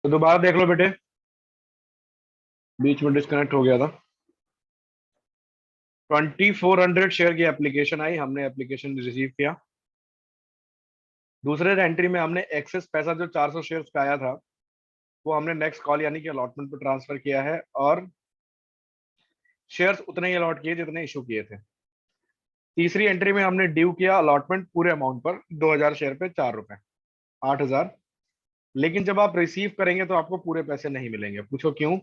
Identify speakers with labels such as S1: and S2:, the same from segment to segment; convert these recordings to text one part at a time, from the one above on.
S1: तो दोबारा देख लो बेटे, बीच में डिस्कनेक्ट हो गया था। 2400 शेयर की एप्लीकेशन आई, हमने एप्लीकेशन रिसीव किया। दूसरे एंट्री में हमने एक्सेस पैसा जो 400 शेयर का आया था वो हमने नेक्स्ट कॉल यानी कि अलॉटमेंट पे ट्रांसफर किया है, और शेयर्स उतने ही अलॉट किए जितने इशू किए थे। तीसरी एंट्री में हमने ड्यू किया अलॉटमेंट पूरे अमाउंट पर, 2000 शेयर पे 4 रुपए, 8000। लेकिन जब आप रिसीव करेंगे तो आपको पूरे पैसे नहीं मिलेंगे। पूछो क्यों?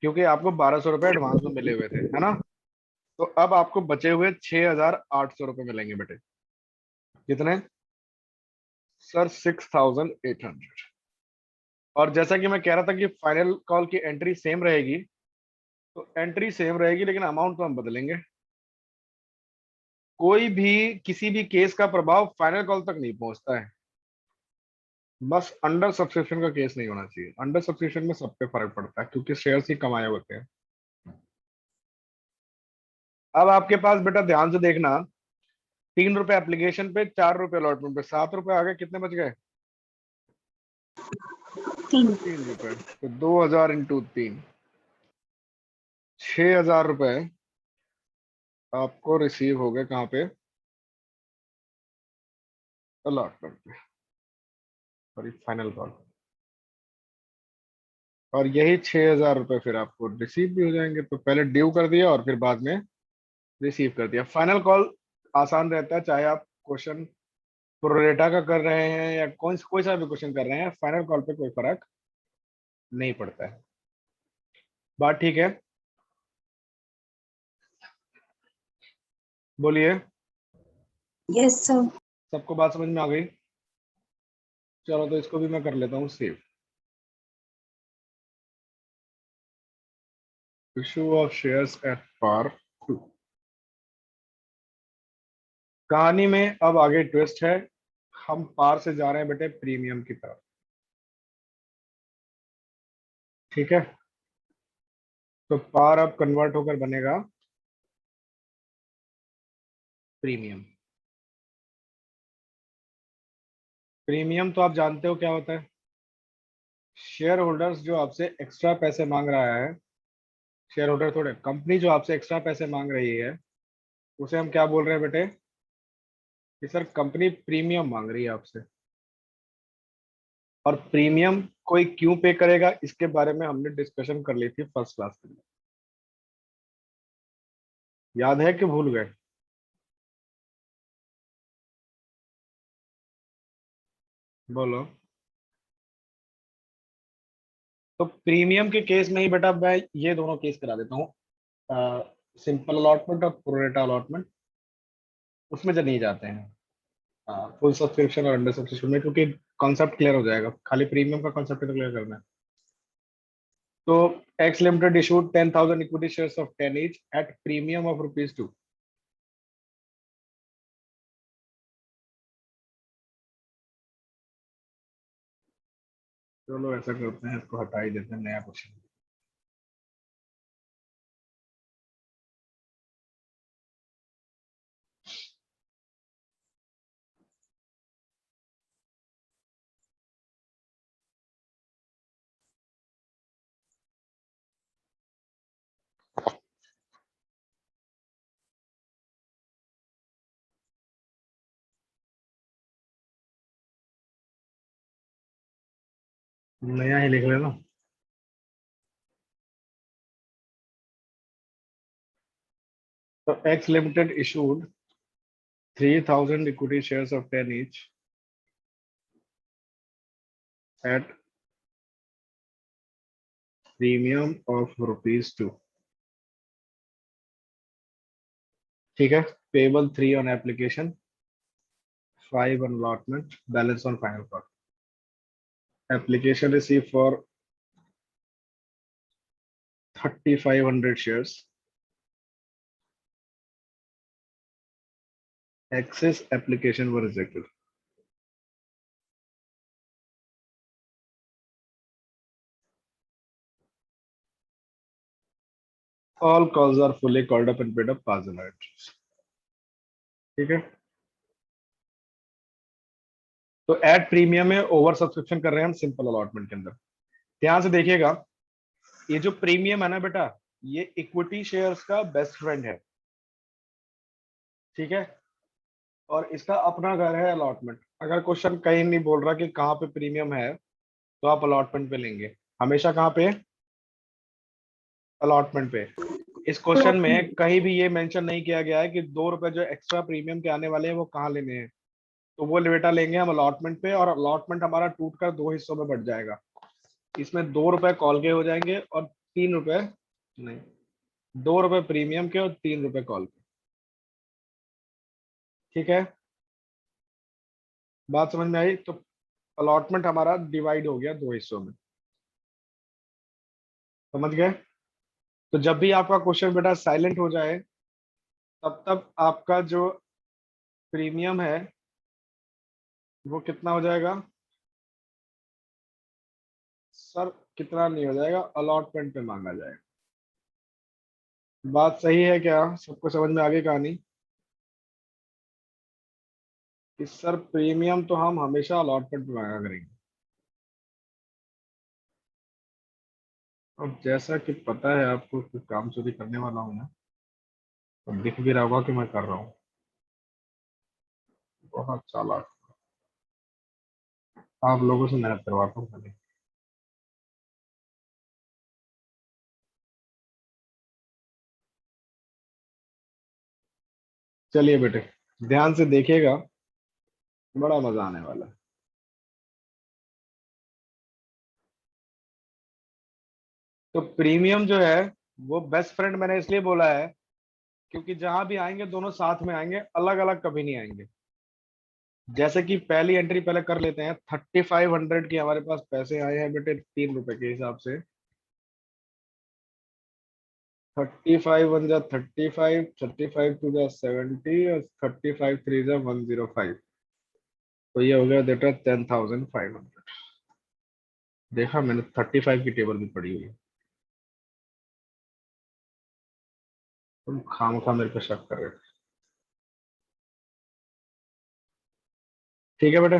S1: क्योंकि आपको 1200 रुपए एडवांस में मिले हुए थे, है ना। तो अब आपको बचे हुए 6800 रुपए मिलेंगे बेटे। कितने सर? 6800। और जैसा कि मैं कह रहा था कि फाइनल कॉल की एंट्री सेम रहेगी, तो एंट्री सेम रहेगी लेकिन अमाउंट तो हम बदलेंगे। कोई भी किसी भी केस का प्रभाव फाइनल कॉल तक नहीं पहुंचता है। बस अंडर सब्सक्रिप्शन का केस नहीं होना चाहिए। अंडर सब्सक्रिप्शन में सब पे फर्क पड़ता है क्योंकि शेयर्स ही कमाए होते हैं। अब आपके पास बेटा ध्यान से देखना, 3 रुपए एप्लीकेशन पे, 4 रुपए अलॉटमेंट पे, 7 रुपए आ गए। कितने बच गए?
S2: 3।
S1: 3 रुपए। तो 2000 इंटू 3, 6000 रुपए आपको रिसीव हो गए। कहाँ पे? अलॉटमेंट पे, सॉरी फाइनल कॉल। और यही 6000 रुपए फिर आपको रिसीव भी हो जाएंगे। तो पहले ड्यू कर दिया और फिर बाद में रिसीव कर दिया। फाइनल कॉल आसान रहता है, चाहे आप क्वेश्चन प्रोरेटा का कर रहे हैं या कोई सा भी क्वेश्चन कर रहे हैं, फाइनल कॉल पे कोई फर्क नहीं पड़ता है। बात ठीक है? बोलिए।
S2: Yes sir.
S1: सबको बात समझ में आ गई? चलो तो इसको भी मैं कर लेता हूँ save. Issue of shares at par 2। कहानी में अब आगे ट्विस्ट है। हम पार से जा रहे हैं बेटे प्रीमियम की तरफ। ठीक है, तो पार अब कन्वर्ट होकर बनेगा प्रीमियम। प्रीमियम तो आप जानते हो क्या होता है। शेयर होल्डर्स जो आपसे एक्स्ट्रा पैसे मांग रहा है, शेयर होल्डर थोड़े, कंपनी जो आपसे एक्स्ट्रा पैसे मांग रही है, उसे हम क्या बोल रहे हैं बेटे? कि सर कंपनी प्रीमियम मांग रही है आपसे। और प्रीमियम कोई क्यों पे करेगा, इसके बारे में हमने डिस्कशन कर ली थी फर्स्ट क्लास में। याद है कि भूल गए? बोलो। तो प्रीमियम के केस में ही बेटा मैं ये दोनों केस करा देता हूँ, सिंपल अलॉटमेंट और प्रोरेटा अलॉटमेंट। उसमें जो नहीं जाते हैं फुल सब्सक्रिप्शन और अंडर सब्सक्रिप्शन में, क्योंकि कॉन्सेप्ट क्लियर हो जाएगा। खाली प्रीमियम का कॉन्सेप्ट तो क्लियर करना है। तो x limited issued 10,000 equity shares of 10 each at premium of ₹2। चलो ऐसा करते हैं, इसको हटा ही देते हैं, नया क्वेश्चन। नया ही लिख लेना। तो x limited issued 3,000 equity shares of 10 each at premium of ₹2। ठीक है, payable 3 on application, 5 on allotment, balance on final call. Application received for 3,500 shares. Excess application were rejected. All calls are fully called up and paid up, pass the night. ठीक है, तो add premium में over subscription कर रहे हैं हम simple allotment के अंदर। ध्यान से देखिएगा, ये जो प्रीमियम है ना बेटा, ये इक्विटी शेयर्स का बेस्ट फ्रेंड है, ठीक है। और इसका अपना घर है अलॉटमेंट। अगर क्वेश्चन कहीं नहीं बोल रहा कि कहाँ पे प्रीमियम है, तो आप अलॉटमेंट पे लेंगे हमेशा। कहाँ पे? अलॉटमेंट पे। इस क्वेश्चन में कहीं भी ये मेंशन नहीं किया गया है कि 2 रुपए जो एक्स्ट्रा प्रीमियम के आने वाले हैं वो कहाँ लेने हैं। तो वो बेटा लेंगे हम अलॉटमेंट पे, और अलॉटमेंट हमारा टूट कर 2 हिस्सों में बढ़ जाएगा। इसमें 2 रुपए कॉल के हो जाएंगे और 3 रुपए नहीं, 2 रुपए प्रीमियम के और 3 रुपए कॉल के, ठीक है। बात समझ में आई? तो अलॉटमेंट हमारा डिवाइड हो गया 2 हिस्सों में, समझ गए? तो जब भी आपका क्वेश्चन बेटा साइलेंट हो जाए, तब तब आपका जो प्रीमियम है वो कितना हो जाएगा? सर कितना नहीं हो जाएगा, अलॉटमेंट पे मांगा जाएगा। बात सही है क्या? सबको समझ में आ गई कहानी? कि सर प्रीमियम तो हम हमेशा अलॉटमेंट पे मांगा करेंगे। अब जैसा कि पता है आपको कि काम चोरी करने वाला हूँ मैं, तो दिख भी रहा होगा कि मैं कर रहा हूँ। बहुत चालाक। आप लोगों से मेहनत करवाता हूँ खाली। चलिए बेटे, ध्यान से देखिएगा, बड़ा मजा आने वाला है। तो प्रीमियम जो है वो बेस्ट फ्रेंड मैंने इसलिए बोला है क्योंकि जहां भी आएंगे दोनों साथ में आएंगे, अलग अलग कभी नहीं आएंगे। जैसे कि पहली एंट्री पहले कर लेते हैं। 3500 की हमारे पास पैसे आए हैं बेटे 3 रुपए के हिसाब से। 35 1 जा 35, 35 2 जा 70, और 35 3 जा 105। तो ये हो गया बेटा 10,500। देखा मैंने, 35 की टेबल भी पड़ी हुई है। तुम खामखा मेरे पे शक कर रहे थे। ठीक है बेटा।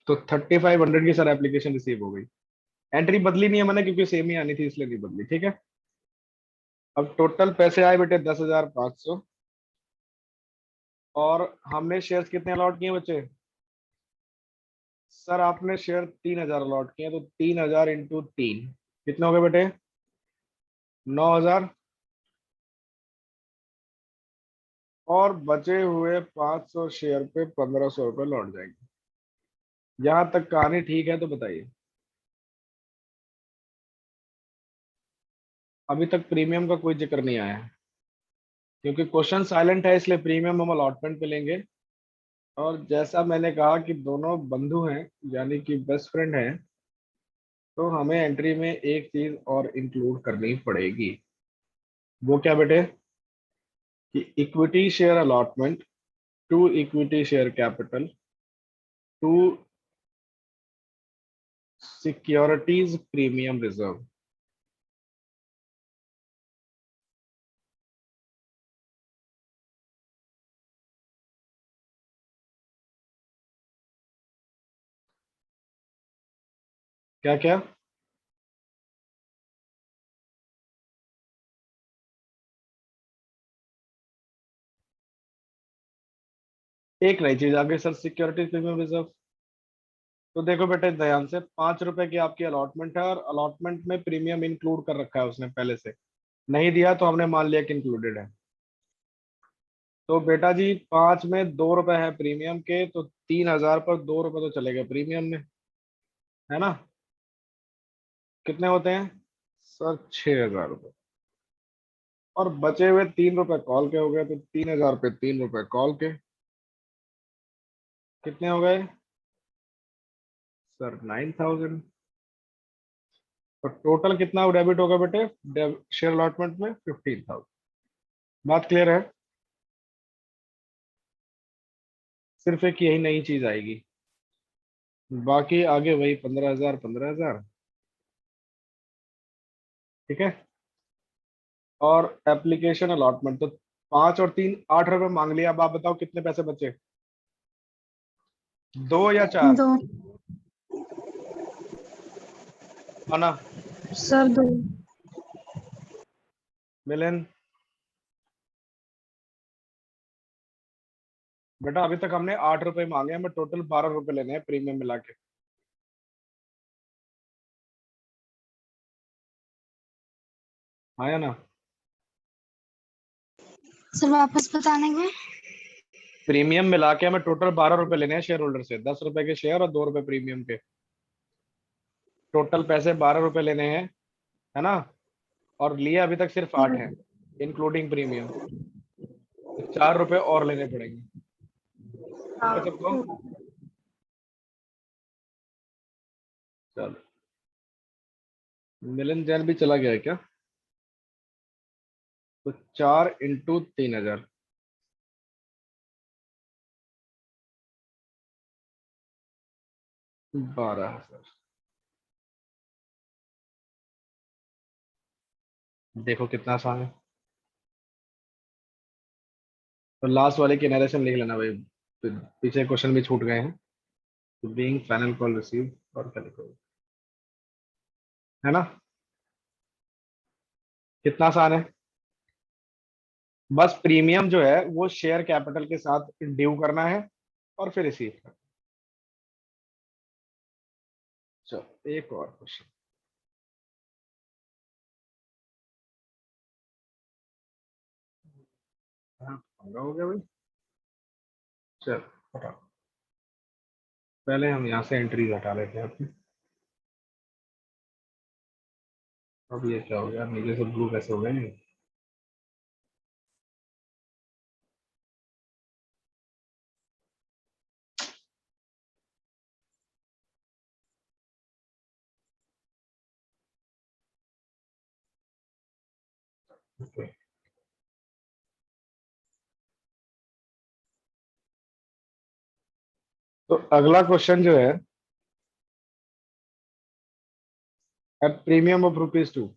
S1: तो 3500 की सर एप्लीकेशन रिसीव हो गई। एंट्री बदली नहीं है मैंने, क्योंकि सेम ही आनी थी इसलिए नहीं बदली, ठीक है। अब टोटल पैसे आए बेटे 10,500। और हमने शेयर्स कितने अलॉट किए बच्चे? सर आपने शेयर 3,000 अलॉट किए, तो 3,000 इंटू 3 कितने हो गए बेटे? 9,000। और बचे हुए 500 शेयर पे 1,500 रुपये लौट जाएंगे। यहां तक कहानी ठीक है तो बताइए। अभी तक प्रीमियम का कोई जिक्र नहीं आया है, क्योंकि क्वेश्चन साइलेंट है, इसलिए प्रीमियम हम अलॉटमेंट पे लेंगे। और जैसा मैंने कहा कि दोनों बंधु हैं, यानी कि बेस्ट फ्रेंड हैं, तो हमें एंट्री में एक चीज और इंक्लूड करनी पड़ेगी। वो क्या बेटे? कि equity share allotment to equity share capital to securities premium reserve. क्या क्या? एक नई चीज आ गई सर, सिक्योरिटीज प्रीमियम रिजर्व। तो देखो बेटे ध्यान से, 5 रुपए की आपकी अलॉटमेंट है, और अलॉटमेंट में प्रीमियम इंक्लूड कर रखा है उसने पहले से। नहीं दिया तो हमने मान लिया कि इंक्लूडेड है। तो बेटा जी 5 में 2 रुपए है प्रीमियम के, तो 3,000 पर 2 रुपए तो चले गए प्रीमियम में, है ना। कितने होते हैं सर? 6,000 रुपये। और बचे हुए 3 रुपए कॉल के हो गए, तो 3,000 पे 3 रुपए कॉल के कितने हो गए सर? 9,000। तो टोटल कितना डेबिट होगा बेटे शेयर अलॉटमेंट में? 15,000। बात क्लियर है? सिर्फ एक यही नई चीज आएगी, बाकी आगे वही 15,000 15,000, ठीक है। और एप्लीकेशन अलॉटमेंट तो 5 और 3 8 रुपए मांग लिया। अब आप बताओ कितने पैसे बचे? 2 या 4?
S2: 2
S1: आना।
S2: सर 2
S1: मिलन। बेटा अभी तक हमने 8 रुपए मांगे, हमें टोटल 12 रुपए लेने हैं प्रीमियम मिला के। हाँ या ना?
S2: सर वापस बताने के।
S1: प्रीमियम मिला के हमें टोटल 12 रुपए लेने हैं शेयर होल्डर से, 10 रुपए के शेयर और 2 रुपए प्रीमियम के। टोटल पैसे 12 रुपए लेने हैं, है ना? और लिए अभी तक सिर्फ 8 हैं, इंक्लूडिंग प्रीमियम। तो 4 रुपए और लेने पड़ेंगे। ठीक है सबको? चलो, मिलन जैन भी चला गया है क्या? तो 4 इंटू 3,000, 12,000। देखो कितना आसान है। तो लास्ट वाले की नरेशन लिख लेना भाई, पीछे क्वेश्चन भी छूट गए हैं। तो बीइंग फाइनल कॉल रिसीव, और क्या लिखोगे, है ना? कितना आसान है। बस प्रीमियम जो है वो शेयर कैपिटल के साथ ड्यू करना है और फिर रिसीव करना। चलो एक और क्वेश्चन। हाँ पंगा हो गया भाई। चलो हटाओ, पहले हम यहाँ से एंट्री हटा लेते हैं अपनी। अब ये क्या हो गया, नीचे से ब्लू कैसे हो गए? Okay. तो अगला क्वेश्चन जो है, at premium of rupees 2।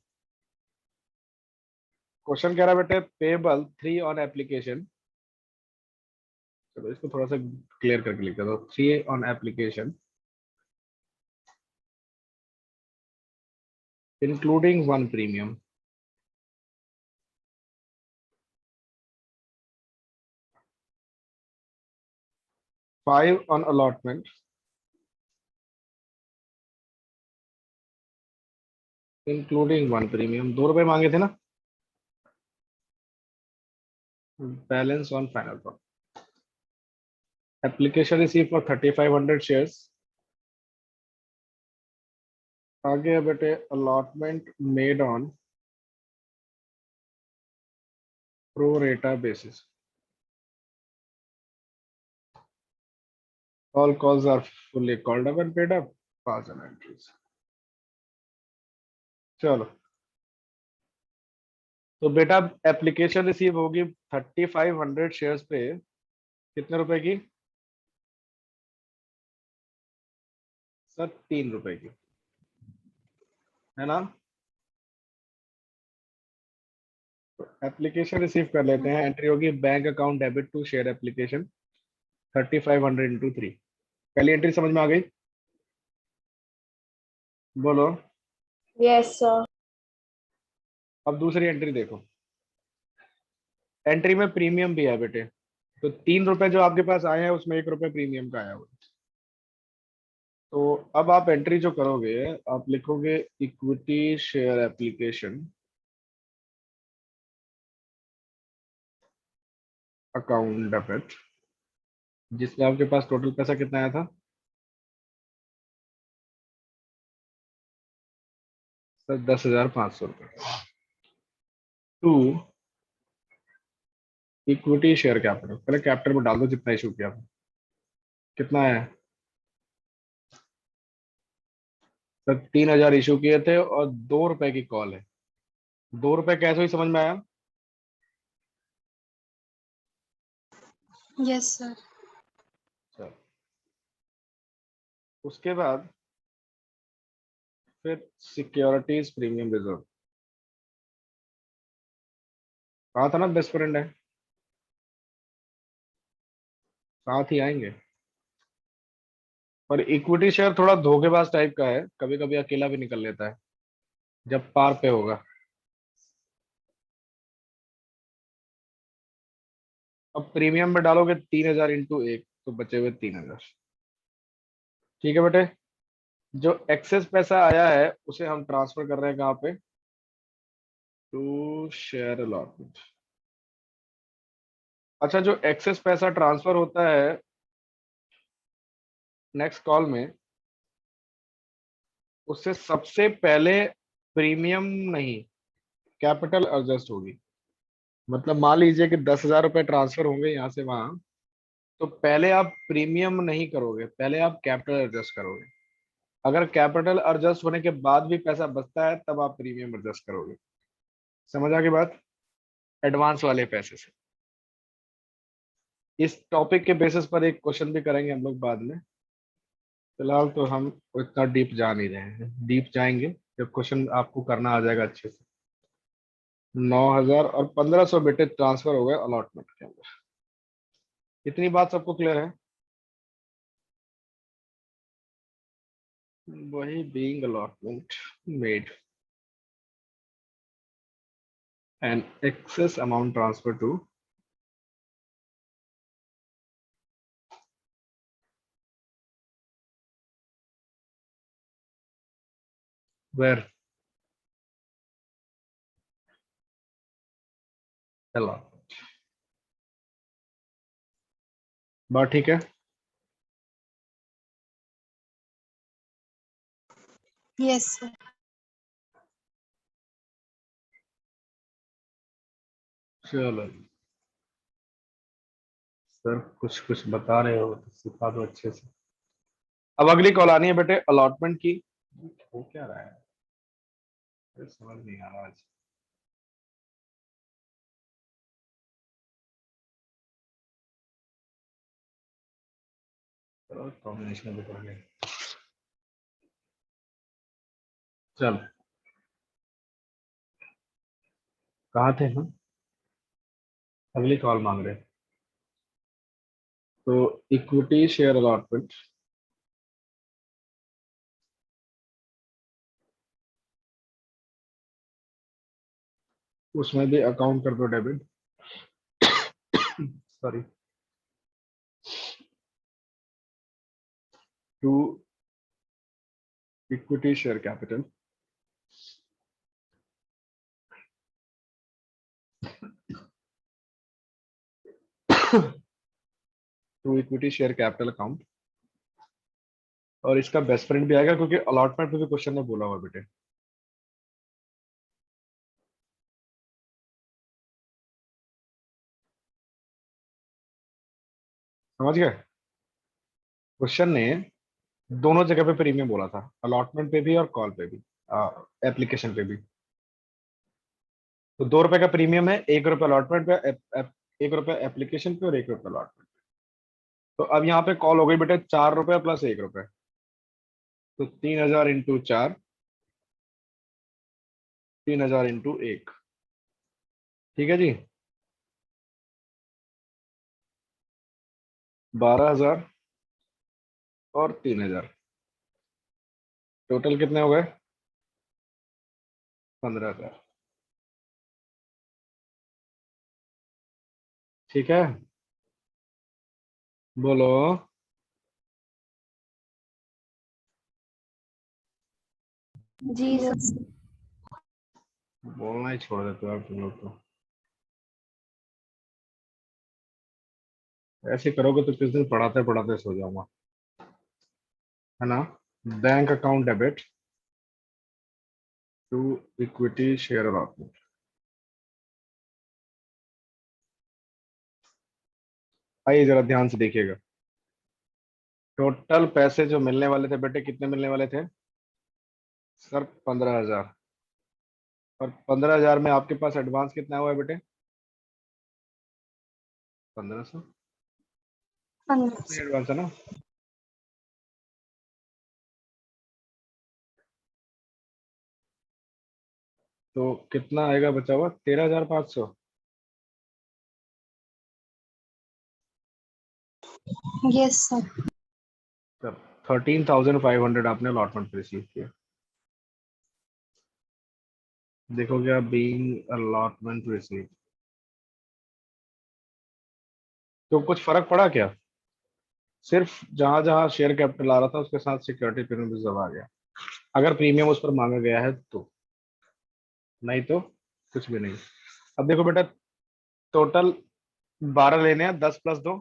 S1: Question कह रहा है बेटे पेबल 3 ऑन एप्लीकेशन। चलो इसको थोड़ा सा क्लियर करके लिखते हैं। तो 3 on application including 1 premium, 5 on allotment including 1 premium. 2 रुपए मांगे थे ना? Balance on final call. Application receive for 3500 shares. आगे है बेटे allotment made on pro rata basis. All calls are fully called up and paid up, pass and entries. चलो, तो बेटा एप्लीकेशन रिसीव होगी 3500 शेयर्स पे, कितने रुपए की? सर 3 रुपए की, है ना? एप्लीकेशन रिसीव कर लेते हैं, एंट्री होगी bank account debit to share application 3500 into 3। पहली एंट्री समझ में आ गई? बोलो।
S3: Yes sir.
S1: अब दूसरी एंट्री देखो, एंट्री में प्रीमियम भी है बेटे। तो 3 रुपए जो आपके पास आए हैं उसमें 1 रुपए प्रीमियम का आया हुआ है। तो अब आप एंट्री जो करोगे, आप लिखोगे equity share application account debit, जिसमें आपके पास टोटल पैसा कितना आया था? सर 10,500 रुपये। टू इक्विटी शेयर कैपिटल, पहले कैपिटल में डाल दो जितना इशू किया था। कितना है? सर 3,000 इशू किए थे और 2 रुपए की कॉल है। 2 रुपए कैसे हुई समझ में आया?
S2: Yes sir.
S1: चलो, उसके बाद फिर सिक्योरिटीज प्रीमियम रिजर्व, कहा था ना बेस्ट फ्रेंड है, साथ ही आएंगे। और इक्विटी शेयर थोड़ा धोखेबाज टाइप का है, कभी कभी अकेला भी निकल लेता है जब पार पे होगा। अब प्रीमियम में डालोगे 3,000 इंटू 1 तो बचे हुए 3,000। ठीक है बेटे, जो एक्सेस पैसा आया है उसे हम ट्रांसफर कर रहे हैं कहाँ पे, टू शेयर अलॉटमेंट। अच्छा, जो एक्सेस पैसा ट्रांसफर होता है नेक्स्ट कॉल में, उससे सबसे पहले प्रीमियम नहीं, कैपिटल एडजस्ट होगी। मतलब मान लीजिए कि 10,000 रुपए ट्रांसफर होंगे यहाँ से वहां, तो पहले आप प्रीमियम नहीं करोगे, पहले आप कैपिटल एडजस्ट करोगे। अगर कैपिटल एडजस्ट होने के बाद भी पैसा बचता है तब आप प्रीमियम एडजस्ट करोगे। समझ आ गई बात? एडवांस वाले पैसे से। इस टॉपिक के बेसिस पर एक क्वेश्चन भी करेंगे हम लोग बाद में। फिलहाल तो हम इतना डीप जा नहीं रहे हैं, डीप जाएंगे जब क्वेश्चन आपको करना आ जाएगा अच्छे से। 9,000 और 1,500 बेटे ट्रांसफर हो गए अलॉटमेंट के अंदर। इतनी बात सबको क्लियर है? वही being allotment made and excess amount transfer to where allotment. बात ठीक है?
S2: Yes sir.
S1: चलो सर, कुछ कुछ बता रहे हो तो सिखा दो अच्छे से। अब अगली कॉल आनी है बेटे अलॉटमेंट की। हो क्या रहा है, मुझे समझ नहीं आ रहा आज। चलो कॉम्बिनेशन भी करेंगे। चल, कहाँ थे हम? अगली कॉल मांग रहे। तो इक्विटी शेयर अलॉटमेंट, उसमें भी अकाउंट कर दो debit. Sorry, to equity share capital, to equity share capital account. और इसका बेस्ट फ्रेंड भी आएगा क्योंकि अलॉटमेंट में भी क्वेश्चन ने बोला हुआ बेटे। समझ गए? क्वेश्चन ने दोनों जगह पे प्रीमियम बोला था, अलॉटमेंट पे भी और कॉल पे भी, एप्लीकेशन पे भी। तो 2 रुपए का प्रीमियम है, 1 रुपए अलॉटमेंट पे, 1 रुपए एप्लीकेशन पे और 1 रुपए अलॉटमेंट। तो अब यहाँ पे कॉल हो गई बेटे 4 रुपए प्लस 1 रुपए, तो 3,000 इंटू 4, 3,000 इंटू 1। ठीक है जी, 12,000 और 3,000, टोटल कितने हो गए? 15,000। ठीक है, बोलो।
S3: जी सर।
S2: यस।
S1: बोलना ही छोड़ देते हो आप तुम लोग तो। ऐसे करोगे तो किस दिन पढ़ाते पढ़ाते सो जाऊंगा, है ना? Bank account debit to equity share allotment. आइए जरा ध्यान से देखिएगा। टोटल पैसे जो मिलने वाले थे बेटे, कितने मिलने वाले थे सर? 15,000। और 15,000 में आपके पास एडवांस कितना हुआ है बेटे? 1,500।
S2: 15।
S1: एडवांस है ना? तो कितना आएगा बचा हुआ? 13,500।
S2: Yes sir.
S1: चल 13,500 आपने अलॉटमेंट पे रिसीव किया। देखो क्या बीइंग अलॉटमेंट रिसीव, तो कुछ फर्क पड़ा क्या? सिर्फ जहां जहां शेयर कैपिटल आ रहा था उसके साथ सिक्योरिटी प्रीमियम रिजर्व आ गया, अगर प्रीमियम उस पर मांगा गया है तो, नहीं तो कुछ भी नहीं। अब देखो बेटा, टोटल 12 लेने हैं, 10 प्लस 2,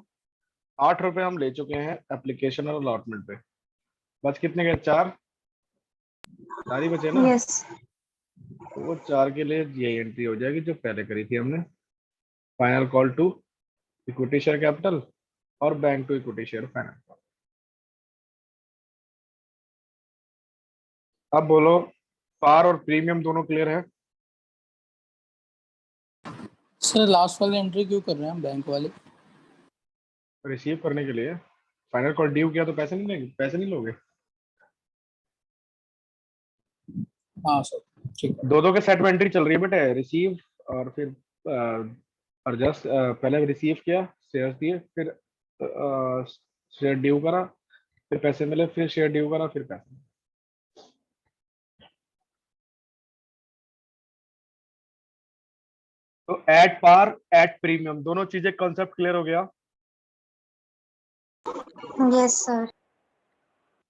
S1: 8 रुपए हम ले चुके हैं एप्लीकेशन और अलॉटमेंट पे। बच कितने गए? 4, 4 ही बचे ना।
S2: Yes.
S1: तो वो 4 के लिए ये एंट्री हो जाएगी जो पहले करी थी हमने, final call to equity share capital और bank to equity share final. अब बोलो, पार और प्रीमियम दोनों क्लियर है?
S4: सर लास्ट वाली एंट्री क्यों कर रहे हैं हम बैंक वाले?
S1: रिसीव करने के लिए। फाइनल कॉल ड्यू किया तो पैसे नहीं लेंगे, पैसे नहीं लोगे।
S4: हाँ सर ठीक है।
S1: दो के सेट में एंट्री चल रही है बेटे, रिसीव और फिर और जस्ट पहले रिसीव किया, शेयर दिए, फिर शेयर ड्यू करा, फिर पैसे मिले, फिर शेयर ड्यू करा, फिर पैसे। तो एट पार एट प्रीमियम दोनों चीजें, कॉन्सेप्ट क्लियर हो गया?
S2: Yes, sir.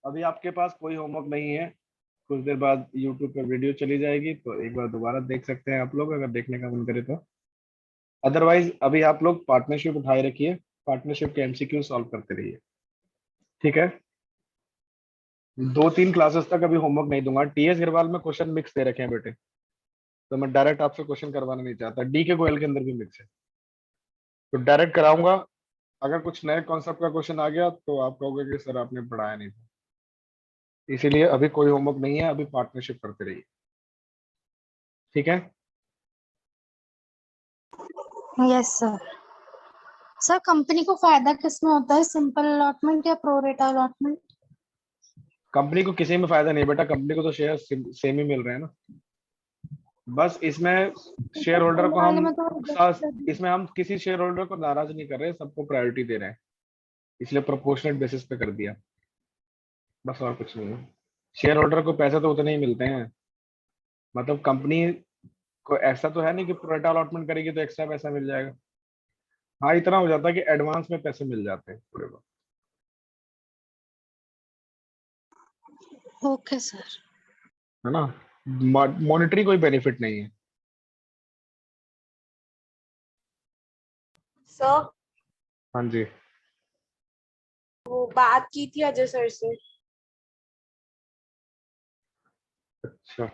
S1: अभी आपके पास कोई होमवर्क नहीं है, कुछ देर बाद यूट्यूब पर वीडियो चली जाएगी तो एक बार दोबारा देख सकते हैं आप लोग अगर देखने का मन करे तो। अदरवाइज अभी आप लोग पार्टनरशिप उठाए रखिए, पार्टनरशिप के एमसीक्यू सॉल्व करते रहिए, ठीक है? 2-3 क्लासेस तक अभी होमवर्क नहीं दूंगा। टीएस गिरवाल में क्वेश्चन मिक्स दे रखे हैं बेटे, तो मैं डायरेक्ट आपसे क्वेश्चन करवाना नहीं चाहता। डी के गोयल के अंदर भी मिक्स है, तो डायरेक्ट कराऊंगा। अगर कुछ नए कॉन्सेप्ट का क्वेश्चन आ गया तो आप कहोगे कि सर आपने पढ़ाया नहीं था, इसीलिए अभी कोई होमवर्क नहीं है, अभी पार्टनरशिप करते रहिए, ठीक है?
S2: Yes, sir. सर कंपनी को फायदा किसमें होता है, सिंपल अलॉटमेंट या प्रोरेटा अलॉटमेंट?
S1: कंपनी को किसी में फायदा नहीं बेटा, कंपनी को तो शेयर सेम ही मिल रहे हैं ना। बस इसमें शेयर होल्डर को हम इसमें हम किसी शेयर होल्डर को नाराज नहीं कर रहे, सबको प्रायोरिटी दे रहे हैं, इसलिए प्रोपोर्शनेट बेसिस पे कर दिया, बस और कुछ नहीं है। शेयर होल्डर को पैसे तो उतने ही मिलते हैं, मतलब कंपनी को ऐसा तो है नहीं कि प्रोरेटा अलॉटमेंट करेगी तो एक्स्ट्रा पैसा मिल जाएगा। हाँ, इतना हो जाता है कि एडवांस में पैसे मिल जाते हैं पूरे वक्त,
S2: ओके सर।
S1: है ना? मॉनेटरी कोई बेनिफिट नहीं है।
S3: सर
S1: हाँ जी,
S3: वो बात की थी अजय सर से।
S1: अच्छा